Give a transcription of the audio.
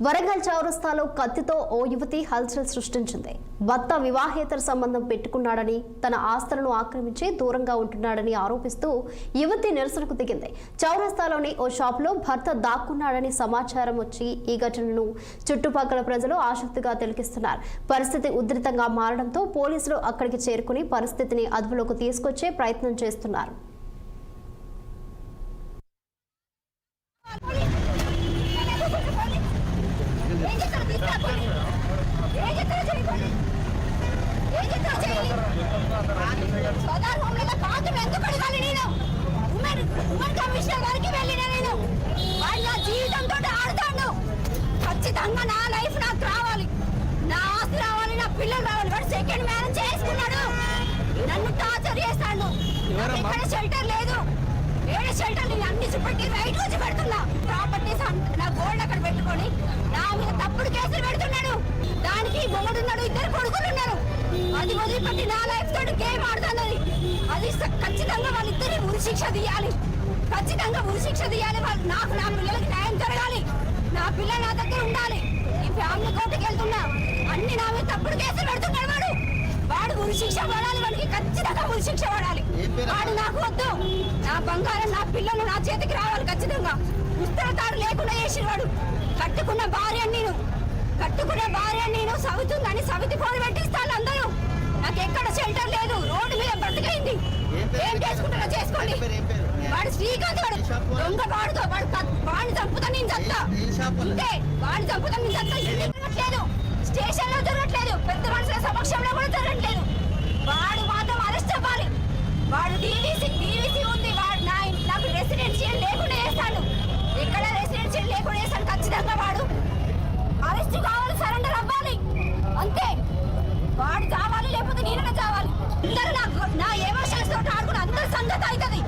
వరంగల్ చౌరస్తాలో కత్తితో ఓ యువతి హల్చల్ సృష్టించింది. భర్త వివాహేతర సంబంధం పెట్టుకున్నాడని, తన ఆస్తులను ఆక్రమించి దూరంగా ఉంటున్నాడని ఆరోపిస్తూ యువతి నిరసనకు దిగింది. చౌరస్తాలోని ఓ షాపులో భర్త దాక్కున్నాడని సమాచారం వచ్చి ఈ ఘటనను చుట్టుపక్కల ప్రజలు ఆసక్తిగా తిలకిస్తున్నారు. పరిస్థితి ఉధృతంగా మారడంతో పోలీసులు అక్కడికి చేరుకుని పరిస్థితిని అదుపులోకి తీసుకొచ్చే ప్రయత్నం చేస్తున్నారు. ఖచ్చితంగా నా లైఫ్ నాకు రావాలి, నా ఆస్తి రావాలి, నా పిల్లలు రావాలి. వాడు సెకండ్ మ్యారేజ్ చేసుకున్నాడు, నన్ను టార్చర్ చేస్తాడు. ఎక్కడ షెల్టర్ లేదు, ఏడే షెల్టర్ నేను అన్ని చూపెట్టి రైట్ వచ్చి పెడుతున్నా. ప్రాపర్టీస్ నా గోల్డ్ అక్కడ పెట్టుకొని నా మీద తప్పుడు కేసులు పెడుతున్నాడు. దానికి మొగుడున్నాడు, ఇద్దరు కొడుకులు ఉన్నారు. అది వదిలిపెట్టి నా లైఫ్ తోటి గేమ్ ఆడుతున్నది. అది ఖచ్చితంగా వాళ్ళిద్దరి ఉరిశిక్ష తీయాలి, ఖచ్చితంగా ఉరిశిక్ష తీయాలి. వాళ్ళు నాకు నా పిల్లలకి న్యాయం జరగాలి, నా పిల్లలు నా దగ్గర ఉండాలి. ఈ ఫ్యామిలీ కోర్టుకి వెళ్తున్నా, అన్ని నా మీద తప్పుడు కేసులు పెడుతున్నాడు. వాడు ఉరిశిక్ష పడాలి, వాడికి ఖచ్చితంగా ఉరిశిక్ష పడాలి. వాడు నాకు వద్దు, నా బంగారం నా పిల్లలు నా చేతికి రావాలి. ఖచ్చితంగా ఉత్తరతాడు లేకుండా చేసిన వాడు. కట్టుకున్న భార్య నేను సవితుందని సవితి ఫోన్ పెట్టిస్తాను అందరూ. నాకు ఎక్కడ షెల్టర్ లేదు, రోడ్డు మీద బ్రతికైంది. ఏం చేసుకుంటారో చేసుకోండి. వాడు శ్రీకాంత్, వాడు దొంగ వాడుతో వాడిని చంపుతా నేను చస్తా, అంతే. వాడిని చంపుతా నేను చస్తా. జరగట్లేదు, స్టేషన్ లో జరగట్లేదు, పెద్ద మనుషుల సమక్షంలో కూడా జరగట్లేదు. వాడు మాత్రం అరెస్ట్ అవ్వాలి. వాడు డీవీసీ ఉంది, వాడు నాకు రెసిడెన్షియల్ లేకుండా చేస్తాడు. ఎక్కడ రెసిడెన్షియల్ లేకుండా చేస్తాడు. ఖచ్చితంగా వాడు అరెస్ట్ కావాలి, సరెండర్ అవ్వాలి, అంతే. వాడు చావాలి, లేకపోతే నేనైనా చావాలి. అందరూ నా ఎమోషన్స్ తోటి ఆడుకుని అందరి సంగతి అవుతుంది.